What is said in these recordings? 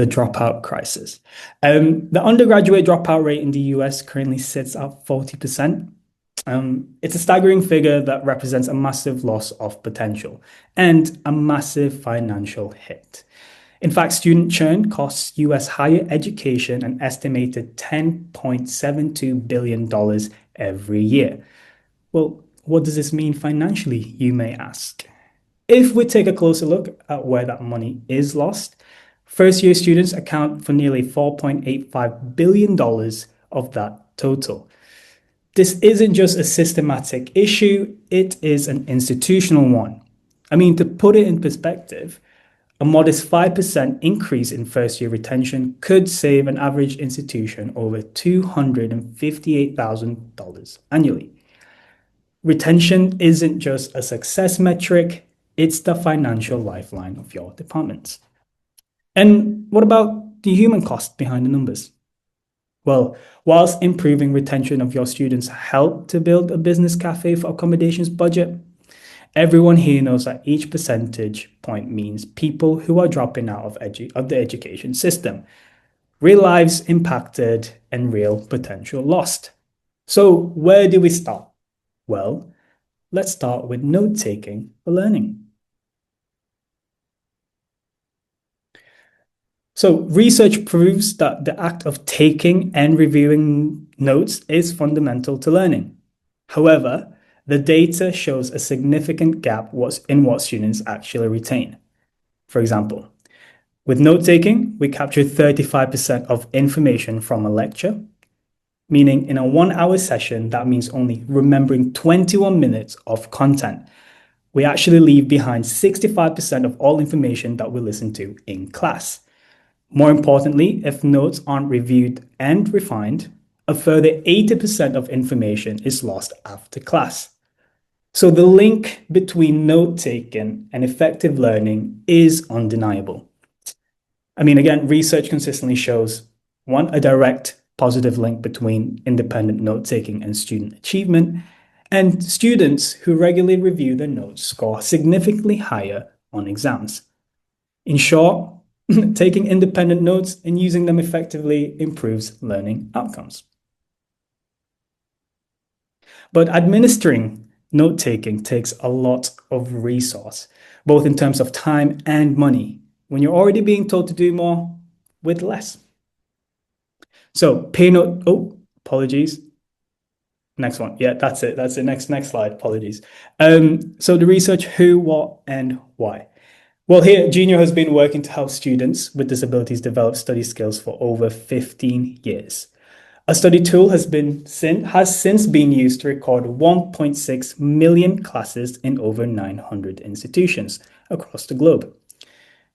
the dropout crisis. The undergraduate dropout rate in the US currently sits at 40%. It's a staggering figure that represents a massive loss of potential and a massive financial hit. In fact, student churn costs US higher education an estimated $10.72 billion every year. Well, what does this mean financially, you may ask? If we take a closer look at where that money is lost, first year students account for nearly $4.85 billion of that total. This isn't just a systematic issue, it is an institutional one. I mean, to put it in perspective, a modest 5% increase in first year retention could save an average institution over $258,000 annually. Retention isn't just a success metric, it's the financial lifeline of your departments. And what about the human cost behind the numbers? Well, whilst improving retention of your students help to build a business cafe for accommodations budget, everyone here knows that each percentage point means people who are dropping out of the education system, real lives impacted and real potential lost. So where do we start? Well, let's start with note-taking for learning. So research proves that the act of taking and reviewing notes is fundamental to learning. However, the data shows a significant gap in what students actually retain. For example, with note-taking, we capture 35% of information from a lecture, meaning in a 1-hour session, that means only remembering 21 minutes of content. We actually leave behind 65% of all information that we listen to in class. More importantly, if notes aren't reviewed and refined, a further 80% of information is lost after class. So the link between note-taking and effective learning is undeniable. I mean, again, research consistently shows, one, a direct positive link between independent note-taking and student achievement, and students who regularly review their notes score significantly higher on exams. In short, taking independent notes and using them effectively improves learning outcomes. But administering note-taking takes a lot of resource, both in terms of time and money, when you're already being told to do more with less. So apologies. Next one. Yeah, that's it. That's it. Next slide. Apologies. So the research, who, what, and why. Well, here, Genio has been working to help students with disabilities develop study skills for over 15 years. A study tool has since been used to record 1.6 million classes in over 900 institutions across the globe.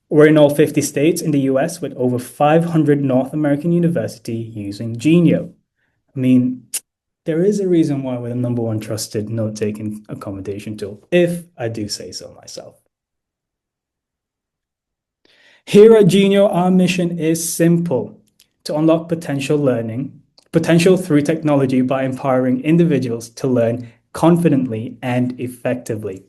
We're in all 50 states in the US with over 500 North American universities using Genio. I mean, there is a reason why we're the #1 trusted note-taking accommodation tool, if I do say so myself. Here at Genio, our mission is simple: to unlock potential through technology by empowering individuals to learn confidently and effectively.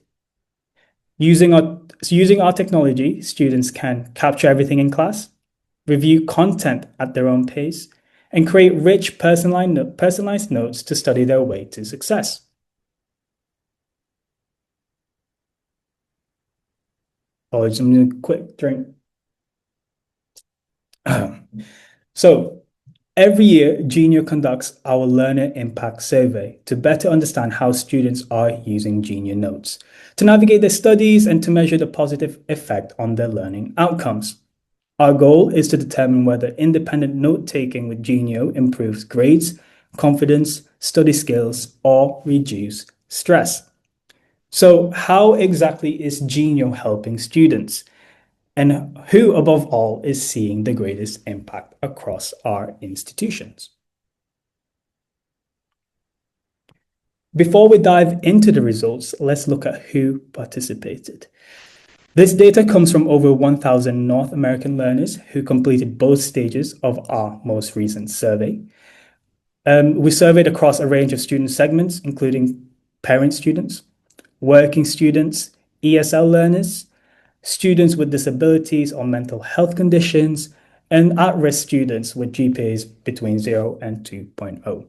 Using our technology, students can capture everything in class, review content at their own pace, and create rich personalized notes to study their way to success. Apologies, I'm going to quick drink. So every year, Genio conducts our Learner Impact Survey to better understand how students are using Genio Notes, to navigate their studies and to measure the positive effect on their learning outcomes. Our goal is to determine whether independent note-taking with Genio improves grades, confidence, study skills, or reduce stress. So how exactly is Genio helping students? And who, above all, is seeing the greatest impact across our institutions? Before we dive into the results, let's look at who participated. This data comes from over 1,000 North American learners who completed both stages of our most recent survey. We surveyed across a range of student segments, including parent students, working students, ESL learners, students with disabilities or mental health conditions, and at-risk students with GPAs between 0 and 2.0.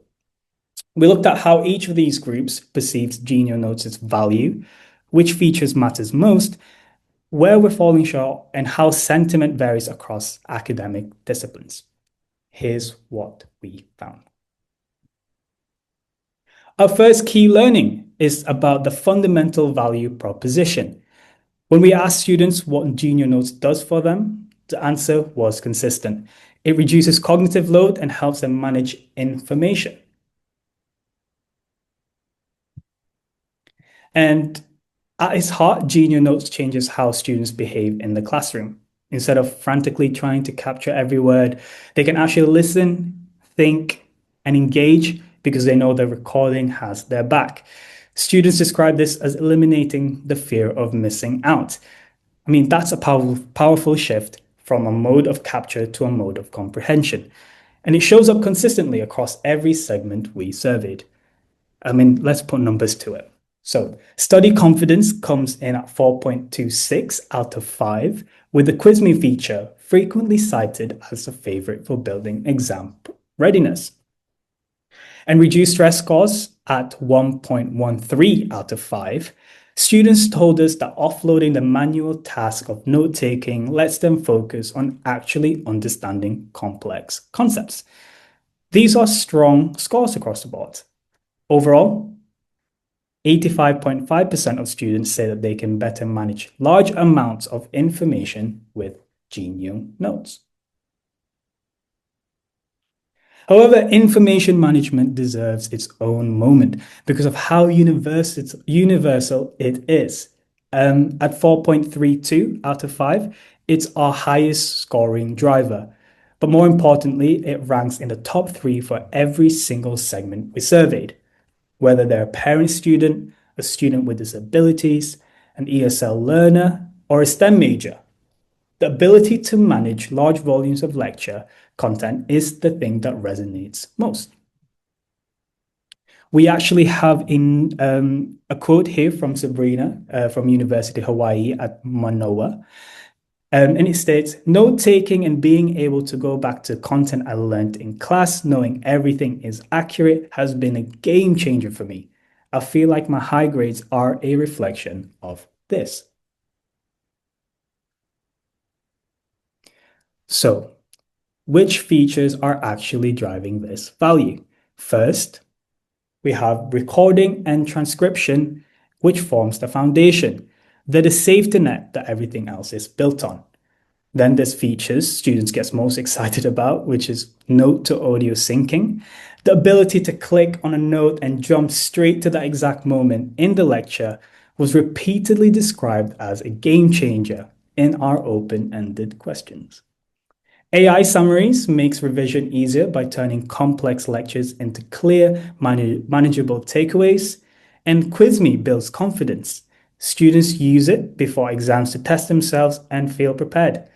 We looked at how each of these groups perceives Genio Notes' value, which features matters most, where we're falling short, and how sentiment varies across academic disciplines. Here's what we found. Our first key learning is about the fundamental value proposition. When we asked students what Genio Notes does for them, the answer was consistent. It reduces cognitive load and helps them manage information. And at its heart, Genio Notes changes how students behave in the classroom. Instead of frantically trying to capture every word, they can actually listen, think, and engage because they know the recording has their back. Students describe this as eliminating the fear of missing out. I mean, that's a powerful shift from a mode of capture to a mode of comprehension. And it shows up consistently across every segment we surveyed. I mean, let's put numbers to it. So, study confidence comes in at 4.26 out of 5, with the Quiz Me feature frequently cited as a favorite for building exam readiness. And reduced stress scores at 1.13 out of 5. Students told us that offloading the manual task of note taking lets them focus on actually understanding complex concepts. These are strong scores across the board. Overall, 85.5% of students say that they can better manage large amounts of information with Genio Notes. However, information management deserves its own moment because of how universal it is. At 4.32 out of 5, it's our highest scoring driver. But more importantly, it ranks in the top 3 for every single segment we surveyed. Whether they're a parent student, a student with disabilities, an ESL learner, or a STEM major. The ability to manage large volumes of lecture content is the thing that resonates most. We actually have a quote here from Sabrina from University of Hawaii at Manoa. And it states, note taking and being able to go back to content I learned in class, knowing everything is accurate, has been a game changer for me. I feel like my high grades are a reflection of this. So, which features are actually driving this value? First, we have recording and transcription, which forms the foundation. They're the safety net that everything else is built on. Then there's features students get most excited about, which is note to audio syncing. The ability to click on a note and jump straight to that exact moment in the lecture was repeatedly described as a game changer in our open-ended questions. AI summaries makes revision easier by turning complex lectures into clear, manageable takeaways. And Quiz Me builds confidence. Students use it before exams to test themselves and feel prepared.